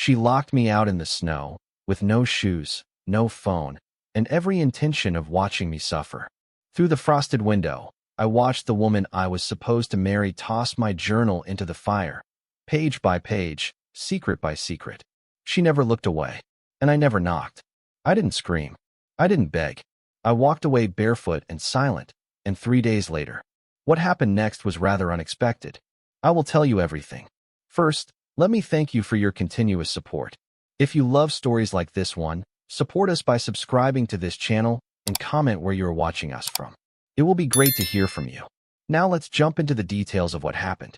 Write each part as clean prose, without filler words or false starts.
She locked me out in the snow, with no shoes, no phone, and every intention of watching me suffer. Through the frosted window, I watched the woman I was supposed to marry toss my journal into the fire, page by page, secret by secret. She never looked away, and I never knocked. I didn't scream. I didn't beg. I walked away barefoot and silent, and 3 days later, what happened next was rather unexpected. I will tell you everything. First, let me thank you for your continuous support. If you love stories like this one, support us by subscribing to this channel and comment where you are watching us from. It will be great to hear from you. Now let's jump into the details of what happened.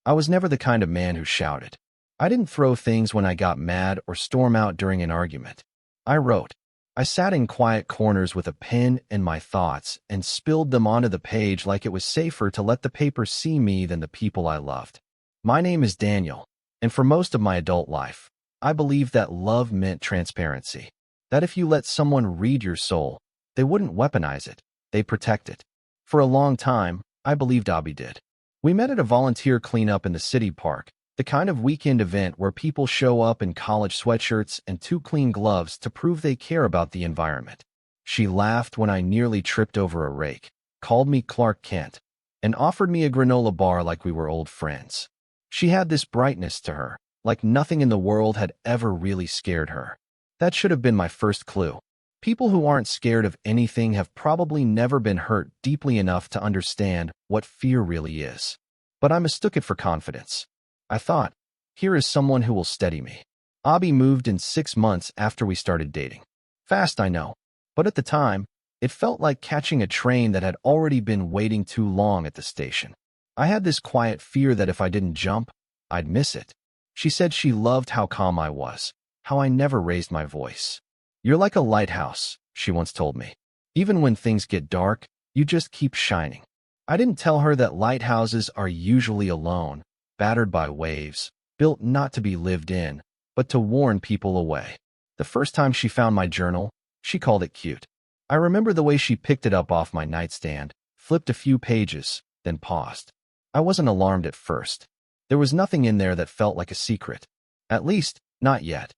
I was never the kind of man who shouted. I didn't throw things when I got mad or storm out during an argument. I wrote. I sat in quiet corners with a pen and my thoughts and spilled them onto the page like it was safer to let the paper see me than the people I loved. My name is Daniel, and for most of my adult life, I believed that love meant transparency. That if you let someone read your soul, they wouldn't weaponize it, they'd protect it. For a long time, I believed Abby did. We met at a volunteer cleanup in the city park, the kind of weekend event where people show up in college sweatshirts and 2 clean gloves to prove they care about the environment. She laughed when I nearly tripped over a rake, called me Clark Kent, and offered me a granola bar like we were old friends. She had this brightness to her, like nothing in the world had ever really scared her. That should have been my first clue. People who aren't scared of anything have probably never been hurt deeply enough to understand what fear really is. But I mistook it for confidence. I thought, here is someone who will steady me. Abby moved in 6 months after we started dating. Fast, I know, but at the time, it felt like catching a train that had already been waiting too long at the station. I had this quiet fear that if I didn't jump, I'd miss it. She said she loved how calm I was, how I never raised my voice. You're like a lighthouse, she once told me. Even when things get dark, you just keep shining. I didn't tell her that lighthouses are usually alone, battered by waves, built not to be lived in, but to warn people away. The first time she found my journal, she called it cute. I remember the way she picked it up off my nightstand, flipped a few pages, then paused. I wasn't alarmed at first. There was nothing in there that felt like a secret. At least, not yet.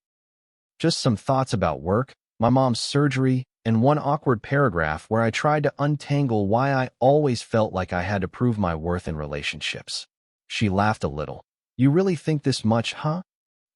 Just some thoughts about work, my mom's surgery, and one awkward paragraph where I tried to untangle why I always felt like I had to prove my worth in relationships. She laughed a little. You really think this much, huh?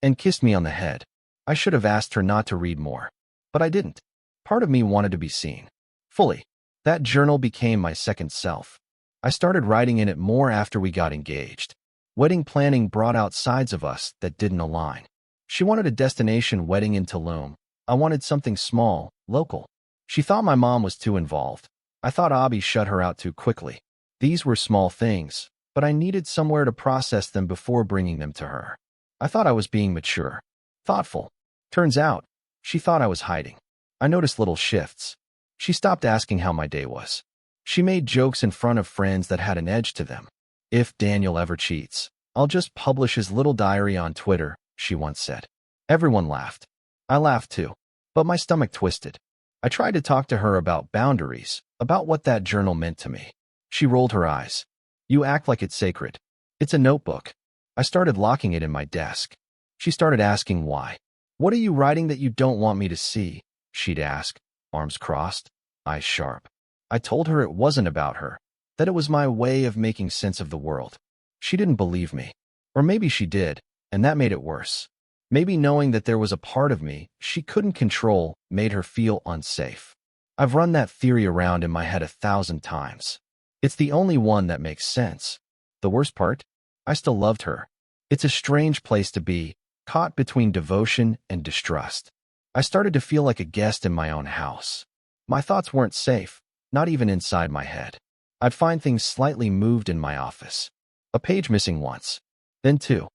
And kissed me on the head. I should have asked her not to read more. But I didn't. Part of me wanted to be seen. Fully. That journal became my second self. I started writing in it more after we got engaged. Wedding planning brought out sides of us that didn't align. She wanted a destination wedding in Tulum. I wanted something small, local. She thought my mom was too involved. I thought Abby shut her out too quickly. These were small things, but I needed somewhere to process them before bringing them to her. I thought I was being mature, thoughtful. Turns out, she thought I was hiding. I noticed little shifts. She stopped asking how my day was. She made jokes in front of friends that had an edge to them. If Daniel ever cheats, I'll just publish his little diary on Twitter, she once said. Everyone laughed. I laughed too, but my stomach twisted. I tried to talk to her about boundaries, about what that journal meant to me. She rolled her eyes. You act like it's sacred. It's a notebook. I started locking it in my desk. She started asking why. What are you writing that you don't want me to see? She'd ask, arms crossed, eyes sharp. I told her it wasn't about her, that it was my way of making sense of the world. She didn't believe me. Or maybe she did, and that made it worse. Maybe knowing that there was a part of me she couldn't control made her feel unsafe. I've run that theory around in my head 1,000 times. It's the only one that makes sense. The worst part? I still loved her. It's a strange place to be, caught between devotion and distrust. I started to feel like a guest in my own house. My thoughts weren't safe, not even inside my head. I'd find things slightly moved in my office. A page missing once, then 2.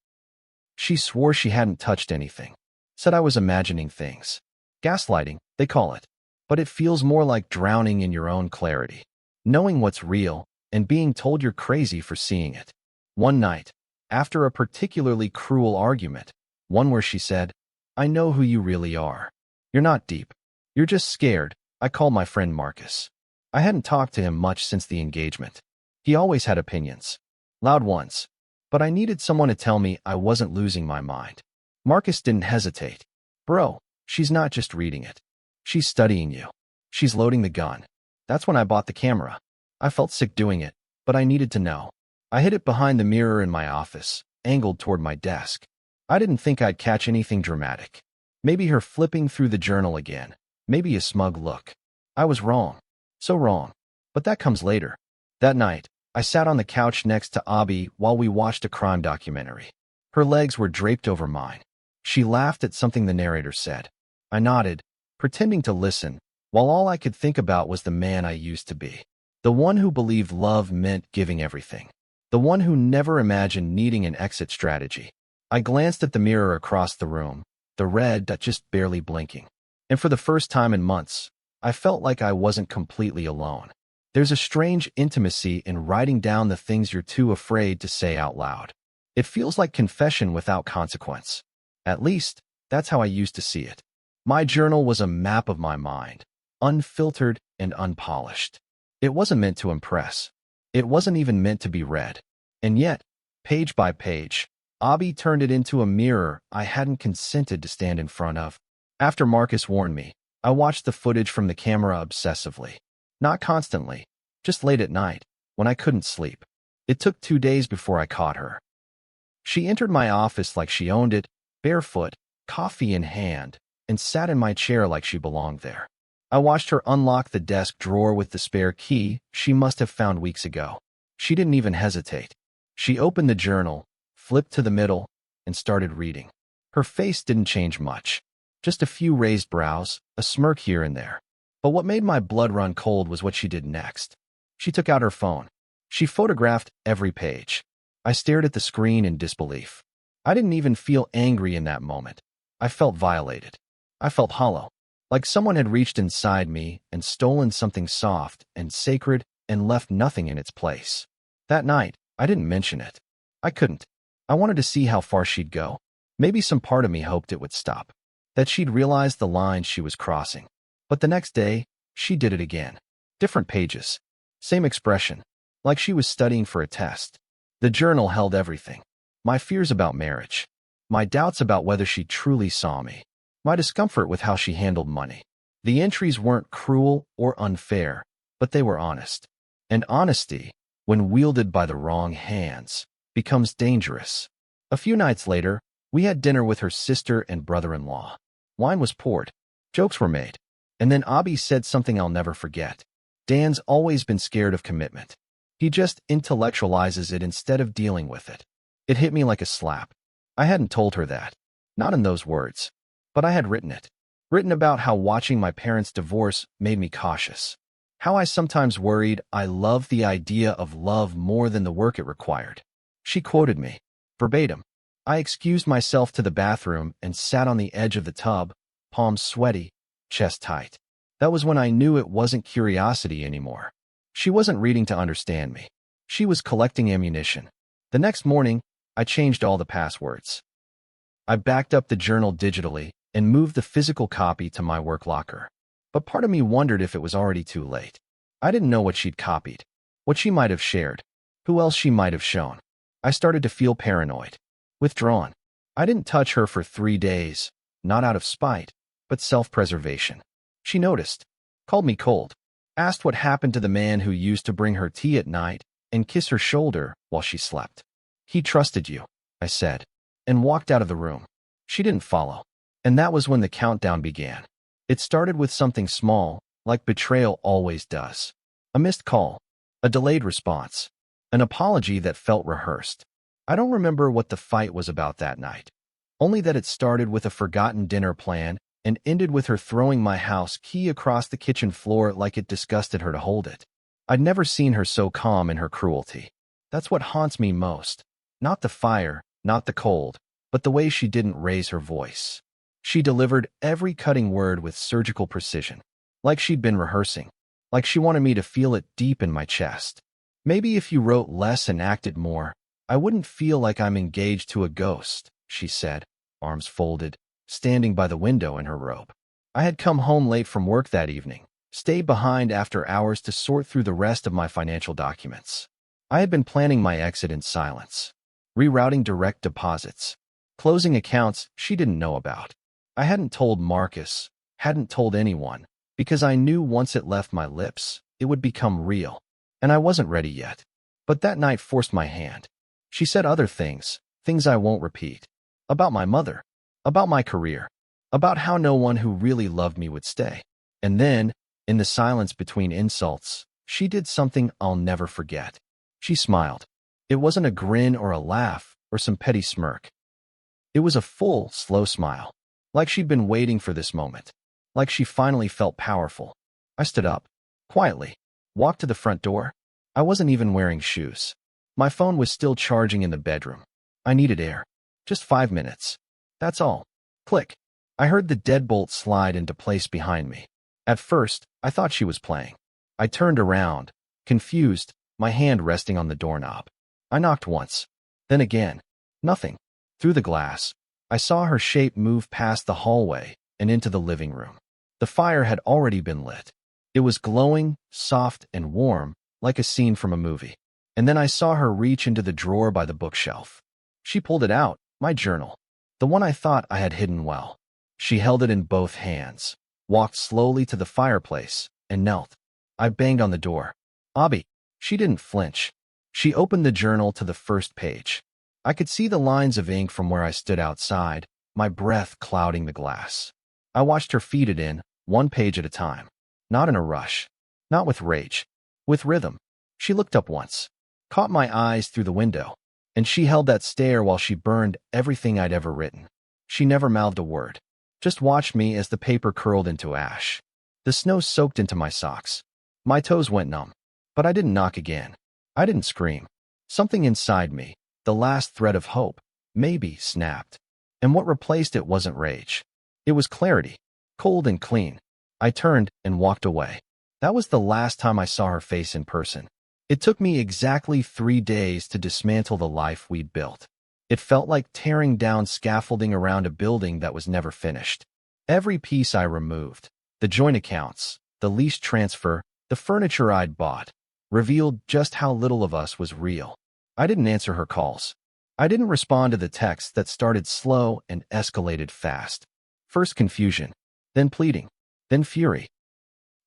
She swore she hadn't touched anything. Said I was imagining things. Gaslighting, they call it. But it feels more like drowning in your own clarity. Knowing what's real and being told you're crazy for seeing it. One night, after a particularly cruel argument, one where she said, I know who you really are. You're not deep. You're just scared. I called my friend Marcus. I hadn't talked to him much since the engagement. He always had opinions. Loud ones. But I needed someone to tell me I wasn't losing my mind. Marcus didn't hesitate. Bro, she's not just reading it. She's studying you. She's loading the gun. That's when I bought the camera. I felt sick doing it, but I needed to know. I hid it behind the mirror in my office, angled toward my desk. I didn't think I'd catch anything dramatic. Maybe her flipping through the journal again. Maybe a smug look. I was wrong. So wrong. But that comes later. That night, I sat on the couch next to Abby while we watched a crime documentary. Her legs were draped over mine. She laughed at something the narrator said. I nodded, pretending to listen, while all I could think about was the man I used to be. The one who believed love meant giving everything. The one who never imagined needing an exit strategy. I glanced at the mirror across the room, the red dot just barely blinking. And for the first time in months, I felt like I wasn't completely alone. There's a strange intimacy in writing down the things you're too afraid to say out loud. It feels like confession without consequence. At least, that's how I used to see it. My journal was a map of my mind, unfiltered and unpolished. It wasn't meant to impress. It wasn't even meant to be read. And yet, page by page, Abby turned it into a mirror I hadn't consented to stand in front of. After Marcus warned me, I watched the footage from the camera obsessively. Not constantly, just late at night, when I couldn't sleep. It took 2 days before I caught her. She entered my office like she owned it, barefoot, coffee in hand, and sat in my chair like she belonged there. I watched her unlock the desk drawer with the spare key she must have found weeks ago. She didn't even hesitate. She opened the journal, flipped to the middle, and started reading. Her face didn't change much. Just a few raised brows, a smirk here and there. But what made my blood run cold was what she did next. She took out her phone. She photographed every page. I stared at the screen in disbelief. I didn't even feel angry in that moment. I felt violated. I felt hollow, like someone had reached inside me and stolen something soft and sacred and left nothing in its place. That night, I didn't mention it. I couldn't. I wanted to see how far she'd go. Maybe some part of me hoped it would stop, that she'd realize the line she was crossing. But the next day, she did it again. Different pages. Same expression, like she was studying for a test. The journal held everything. My fears about marriage. My doubts about whether she truly saw me. My discomfort with how she handled money. The entries weren't cruel or unfair, but they were honest. And honesty, when wielded by the wrong hands, becomes dangerous. A few nights later, we had dinner with her sister and brother-in-law. Wine was poured. Jokes were made. And then Abby said something I'll never forget. Dan's always been scared of commitment. He just intellectualizes it instead of dealing with it. It hit me like a slap. I hadn't told her that. Not in those words. But I had written it. Written about how watching my parents' divorce made me cautious. How I sometimes worried I loved the idea of love more than the work it required. She quoted me. Verbatim. I excused myself to the bathroom and sat on the edge of the tub, palms sweaty, chest tight. That was when I knew it wasn't curiosity anymore. She wasn't reading to understand me. She was collecting ammunition. The next morning, I changed all the passwords. I backed up the journal digitally and moved the physical copy to my work locker. But part of me wondered if it was already too late. I didn't know what she'd copied, what she might have shared, who else she might have shown. I started to feel paranoid, withdrawn. I didn't touch her for 3 days, not out of spite, but self-preservation. She noticed, called me cold, asked what happened to the man who used to bring her tea at night and kiss her shoulder while she slept. He trusted you, I said, and walked out of the room. She didn't follow. And that was when the countdown began. It started with something small, like betrayal always does. A missed call, a delayed response, an apology that felt rehearsed. I don't remember what the fight was about that night, only that it started with a forgotten dinner plan and ended with her throwing my house key across the kitchen floor like it disgusted her to hold it. I'd never seen her so calm in her cruelty. That's what haunts me most. Not the fire, not the cold, but the way she didn't raise her voice. She delivered every cutting word with surgical precision, like she'd been rehearsing, like she wanted me to feel it deep in my chest. Maybe if you wrote less and acted more, I wouldn't feel like I'm engaged to a ghost, she said, arms folded, standing by the window in her robe. I had come home late from work that evening, stayed behind after hours to sort through the rest of my financial documents. I had been planning my exit in silence, rerouting direct deposits, Closing accounts she didn't know about. I hadn't told Marcus, hadn't told anyone, because I knew once it left my lips, it would become real. And I wasn't ready yet. But that night forced my hand. She said other things, things I won't repeat. About my mother. About my career. About how no one who really loved me would stay. And then, in the silence between insults, she did something I'll never forget. She smiled. It wasn't a grin or a laugh or some petty smirk. It was a full, slow smile. Like she'd been waiting for this moment. Like she finally felt powerful. I stood up. Quietly. Walked to the front door. I wasn't even wearing shoes. My phone was still charging in the bedroom. I needed air. Just 5 minutes. That's all. Click. I heard the deadbolt slide into place behind me. At first, I thought she was playing. I turned around, confused, my hand resting on the doorknob. I knocked once. Then again. Nothing. Through the glass, I saw her shape move past the hallway and into the living room. The fire had already been lit. It was glowing, soft, and warm, like a scene from a movie. And then I saw her reach into the drawer by the bookshelf. She pulled it out, my journal. The one I thought I had hidden well. She held it in both hands, walked slowly to the fireplace, and knelt. I banged on the door. Abby. She didn't flinch. She opened the journal to the first page. I could see the lines of ink from where I stood outside, my breath clouding the glass. I watched her feed it in, one page at a time. Not in a rush. Not with rage. With rhythm. She looked up once, caught my eyes through the window, and she held that stare while she burned everything I'd ever written. She never mouthed a word. Just watched me as the paper curled into ash. The snow soaked into my socks. My toes went numb. But I didn't knock again. I didn't scream. Something inside me, the last thread of hope, maybe, snapped. And what replaced it wasn't rage. It was clarity. Cold and clean. I turned and walked away. That was the last time I saw her face in person. It took me exactly 3 days to dismantle the life we'd built. It felt like tearing down scaffolding around a building that was never finished. Every piece I removed, the joint accounts, the lease transfer, the furniture I'd bought, revealed just how little of us was real. I didn't answer her calls. I didn't respond to the texts that started slow and escalated fast. First confusion, then pleading, then fury.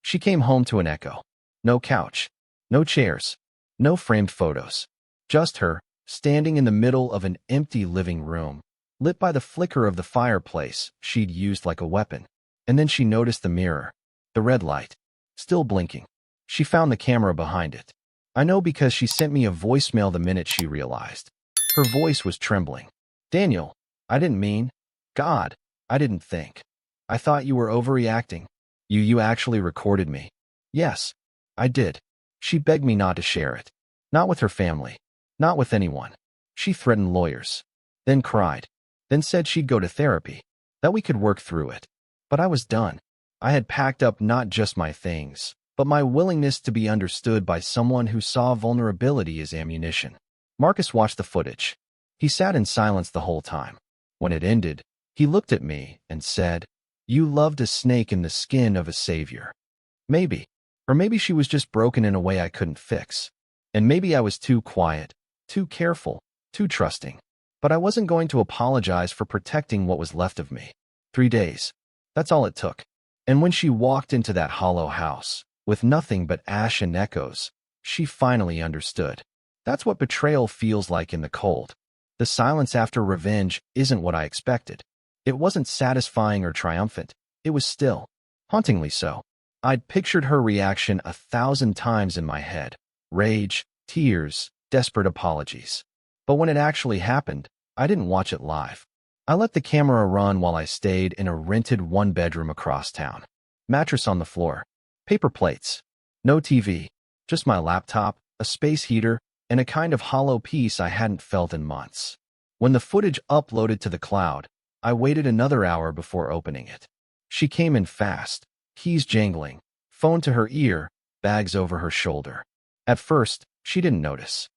She came home to an echo. No couch, no chairs, no framed photos. Just her, standing in the middle of an empty living room, lit by the flicker of the fireplace she'd used like a weapon. And then she noticed the mirror, the red light, still blinking. She found the camera behind it. I know because she sent me a voicemail the minute she realized. Her voice was trembling. Daniel, I didn't mean. God, I didn't think. I thought you were overreacting. You actually recorded me. Yes, I did. She begged me not to share it. Not with her family. Not with anyone. She threatened lawyers. Then cried. Then said she'd go to therapy. That we could work through it. But I was done. I had packed up not just my things, but my willingness to be understood by someone who saw vulnerability as ammunition. Marcus watched the footage. He sat in silence the whole time. When it ended, he looked at me and said, "You loved a snake in the skin of a savior." Maybe. Or maybe she was just broken in a way I couldn't fix. And maybe I was too quiet, too careful, too trusting. But I wasn't going to apologize for protecting what was left of me. 3 days. That's all it took. And when she walked into that hollow house, with nothing but ash and echoes, she finally understood. That's what betrayal feels like in the cold. The silence after revenge isn't what I expected. It wasn't satisfying or triumphant. It was still. Hauntingly so. I'd pictured her reaction 1,000 times in my head. Rage, tears, desperate apologies. But when it actually happened, I didn't watch it live. I let the camera run while I stayed in a rented one-bedroom across town. Mattress on the floor. Paper plates. No TV. Just my laptop, a space heater, and a kind of hollow peace I hadn't felt in months. When the footage uploaded to the cloud, I waited another hour before opening it. She came in fast, keys jangling, phone to her ear, bags over her shoulder. At first, she didn't notice.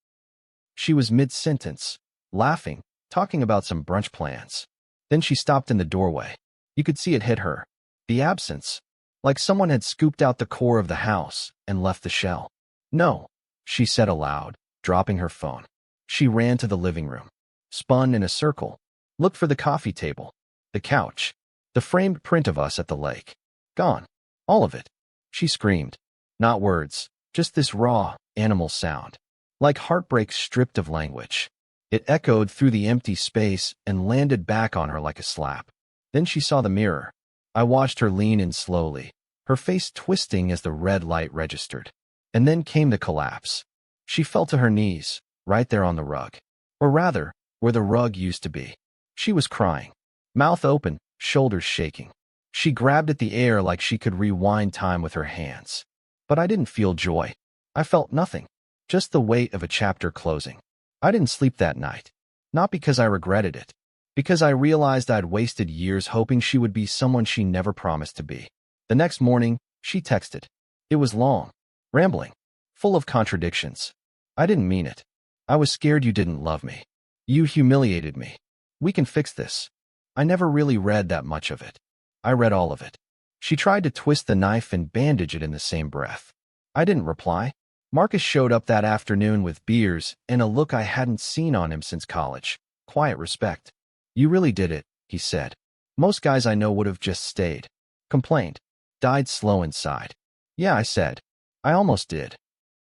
She was mid-sentence, laughing, talking about some brunch plans. Then she stopped in the doorway. You could see it hit her. The absence. Like someone had scooped out the core of the house and left the shell. "No," she said aloud, dropping her phone. She ran to the living room. Spun in a circle. Looked for the coffee table, the couch, the framed print of us at the lake. Gone. All of it. She screamed. Not words, just this raw, animal sound. Like heartbreak stripped of language. It echoed through the empty space and landed back on her like a slap. Then she saw the mirror. I watched her lean in slowly, her face twisting as the red light registered. And then came the collapse. She fell to her knees, right there on the rug. Or rather, where the rug used to be. She was crying. Mouth open, shoulders shaking. She grabbed at the air like she could rewind time with her hands. But I didn't feel joy. I felt nothing. Just the weight of a chapter closing. I didn't sleep that night. Not because I regretted it. Because I realized I'd wasted years hoping she would be someone she never promised to be. The next morning, she texted. It was long, rambling, full of contradictions. I didn't mean it. I was scared you didn't love me. You humiliated me. We can fix this. I never really read that much of it. I read all of it. She tried to twist the knife and bandage it in the same breath. I didn't reply. Marcus showed up that afternoon with beers and a look I hadn't seen on him since college. Quiet respect. You really did it, he said. Most guys I know would have just stayed. Complained. Died slow inside. Yeah, I said. I almost did.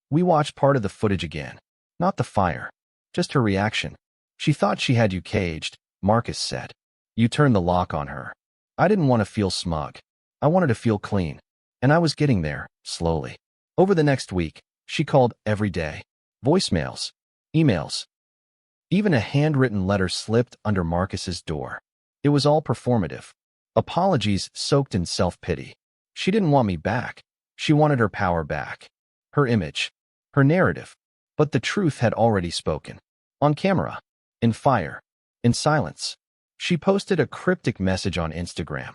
We watched part of the footage again. Not the fire. Just her reaction. She thought she had you caged, Marcus said. You turned the lock on her. I didn't want to feel smug. I wanted to feel clean. And I was getting there, slowly. Over the next week, she called every day. Voicemails. Emails. Even a handwritten letter slipped under Marcus's door. It was all performative. Apologies soaked in self-pity. She didn't want me back. She wanted her power back. Her image. Her narrative. But the truth had already spoken. On camera. In fire. In silence. She posted a cryptic message on Instagram.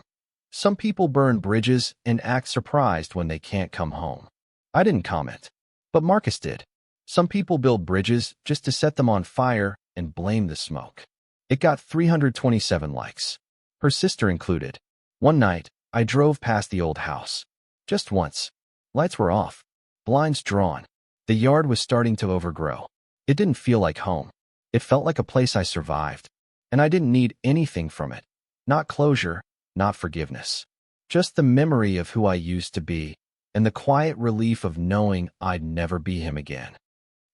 Some people burn bridges and act surprised when they can't come home. I didn't comment. But Marcus did. Some people build bridges just to set them on fire and blame the smoke. It got 327 likes. Her sister included. One night, I drove past the old house. Just once. Lights were off. Blinds drawn. The yard was starting to overgrow. It didn't feel like home. It felt like a place I survived. And I didn't need anything from it. Not closure, not forgiveness. Just the memory of who I used to be, and the quiet relief of knowing I'd never be him again.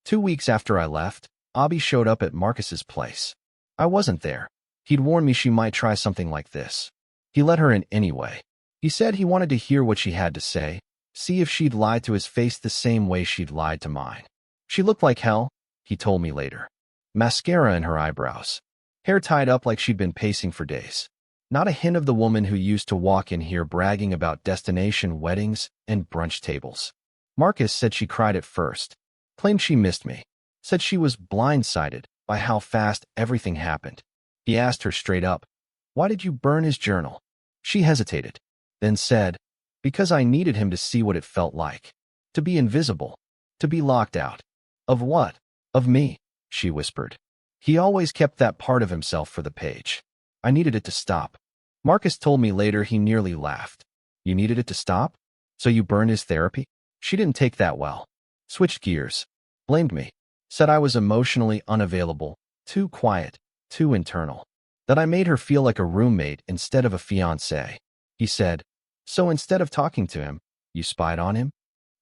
2 weeks after I left, Abby showed up at Marcus's place. I wasn't there. He'd warned me she might try something like this. He let her in anyway. He said he wanted to hear what she had to say, see if she'd lied to his face the same way she'd lied to mine. She looked like hell, he told me later. Mascara in her eyebrows. Hair tied up like she'd been pacing for days. Not a hint of the woman who used to walk in here bragging about destination weddings and brunch tables. Marcus said she cried at first. Claimed she missed me. Said she was blindsided by how fast everything happened. He asked her straight up, "Why did you burn his journal?" She hesitated, then said, "Because I needed him to see what it felt like. To be invisible. To be locked out." "Of what?" "Of me," she whispered. He always kept that part of himself for the page. I needed it to stop. Marcus told me later he nearly laughed. You needed it to stop? So you burned his therapy? She didn't take that well. Switched gears. Blamed me. Said I was emotionally unavailable, too quiet, too internal. That I made her feel like a roommate instead of a fiancé. He said, "So instead of talking to him, you spied on him?"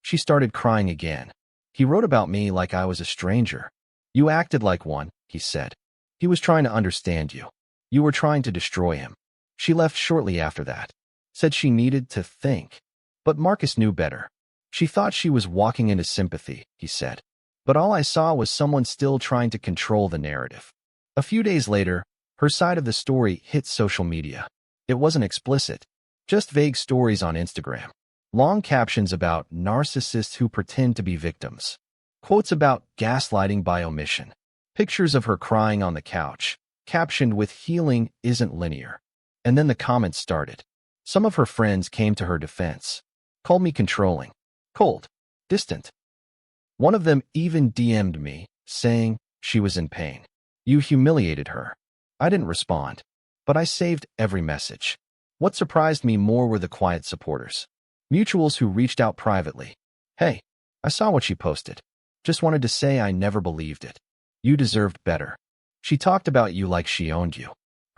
She started crying again. He wrote about me like I was a stranger. You acted like one, he said. He was trying to understand you. You were trying to destroy him. She left shortly after that. Said she needed to think. But Marcus knew better. She thought she was walking into sympathy, he said. But all I saw was someone still trying to control the narrative. A few days later, her side of the story hit social media. It wasn't explicit. Just vague stories on Instagram. Long captions about narcissists who pretend to be victims. Quotes about gaslighting by omission. Pictures of her crying on the couch, captioned with "Healing isn't linear." And then the comments started. Some of her friends came to her defense. Called me controlling. Cold. Distant. One of them even DM'd me, saying she was in pain. You humiliated her. I didn't respond. But I saved every message. What surprised me more were the quiet supporters. Mutuals who reached out privately. Hey, I saw what she posted. Just wanted to say I never believed it. You deserved better. She talked about you like she owned you.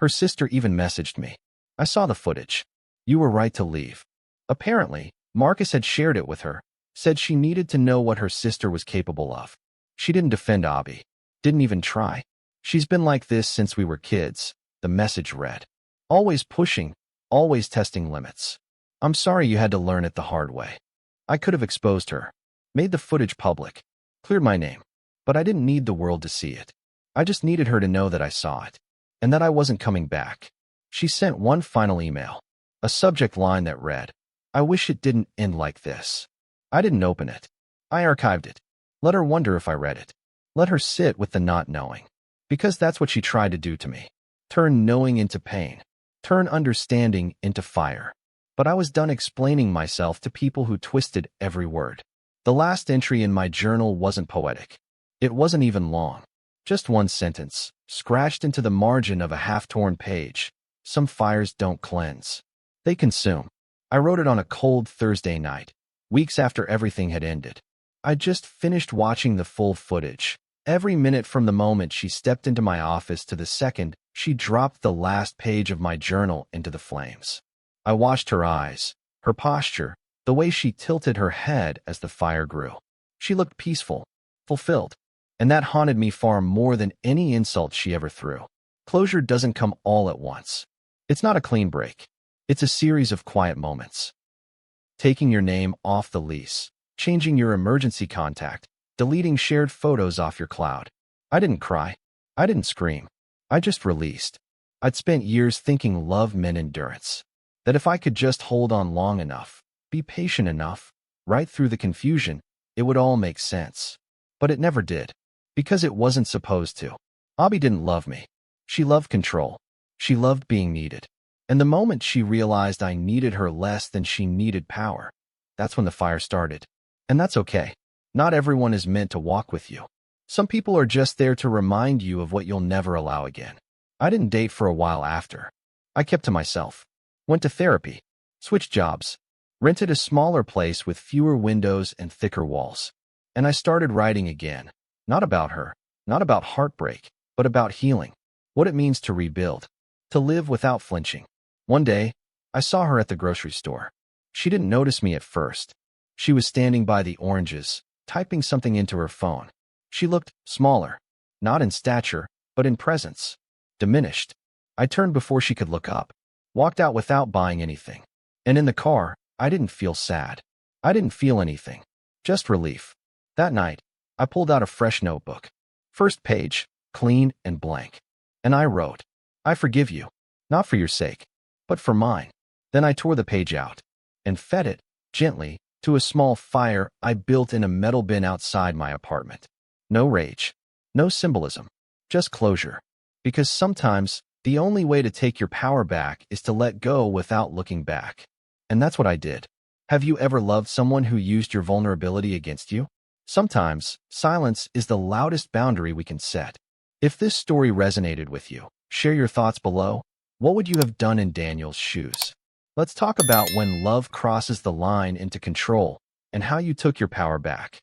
Her sister even messaged me. I saw the footage. You were right to leave. Apparently, Marcus had shared it with her, said she needed to know what her sister was capable of. She didn't defend Abby. Didn't even try. She's been like this since we were kids, the message read. Always pushing, always testing limits. I'm sorry you had to learn it the hard way. I could have exposed her, made the footage public, cleared my name, but I didn't need the world to see it. I just needed her to know that I saw it, and that I wasn't coming back. She sent one final email, a subject line that read, I wish it didn't end like this. I didn't open it. I archived it. Let her wonder if I read it. Let her sit with the not knowing. Because that's what she tried to do to me. Turn knowing into pain. Turn understanding into fire. But I was done explaining myself to people who twisted every word. The last entry in my journal wasn't poetic. It wasn't even long. Just one sentence, scratched into the margin of a half-torn page. Some fires don't cleanse. They consume. I wrote it on a cold Thursday night, weeks after everything had ended. I just finished watching the full footage. Every minute from the moment she stepped into my office to the second she dropped the last page of my journal into the flames. I watched her eyes, her posture, the way she tilted her head as the fire grew. She looked peaceful, fulfilled, and that haunted me far more than any insult she ever threw. Closure doesn't come all at once. It's not a clean break. It's a series of quiet moments. Taking your name off the lease, changing your emergency contact, deleting shared photos off your cloud. I didn't cry. I didn't scream. I just released. I'd spent years thinking love meant endurance. That if I could just hold on long enough, be patient enough, right through the confusion, it would all make sense. But it never did. Because it wasn't supposed to. Abby didn't love me. She loved control. She loved being needed. And the moment she realized I needed her less than she needed power, that's when the fire started. And that's okay. Not everyone is meant to walk with you. Some people are just there to remind you of what you'll never allow again. I didn't date for a while after. I kept to myself. Went to therapy. Switched jobs. Rented a smaller place with fewer windows and thicker walls. And I started writing again. Not about her. Not about heartbreak. But about healing. What it means to rebuild. To live without flinching. One day, I saw her at the grocery store. She didn't notice me at first. She was standing by the oranges, typing something into her phone. She looked smaller, not in stature, but in presence. Diminished. I turned before she could look up. Walked out without buying anything. And in the car, I didn't feel sad. I didn't feel anything. Just relief. That night, I pulled out a fresh notebook. First page, clean and blank. And I wrote, I forgive you. Not for your sake, but for mine. Then I tore the page out and fed it, gently, to a small fire I built in a metal bin outside my apartment. No rage. No symbolism. Just closure. Because sometimes, the only way to take your power back is to let go without looking back. And that's what I did. Have you ever loved someone who used your vulnerability against you? Sometimes, silence is the loudest boundary we can set. If this story resonated with you, share your thoughts below. What would you have done in Daniel's shoes? Let's talk about when love crosses the line into control and how you took your power back.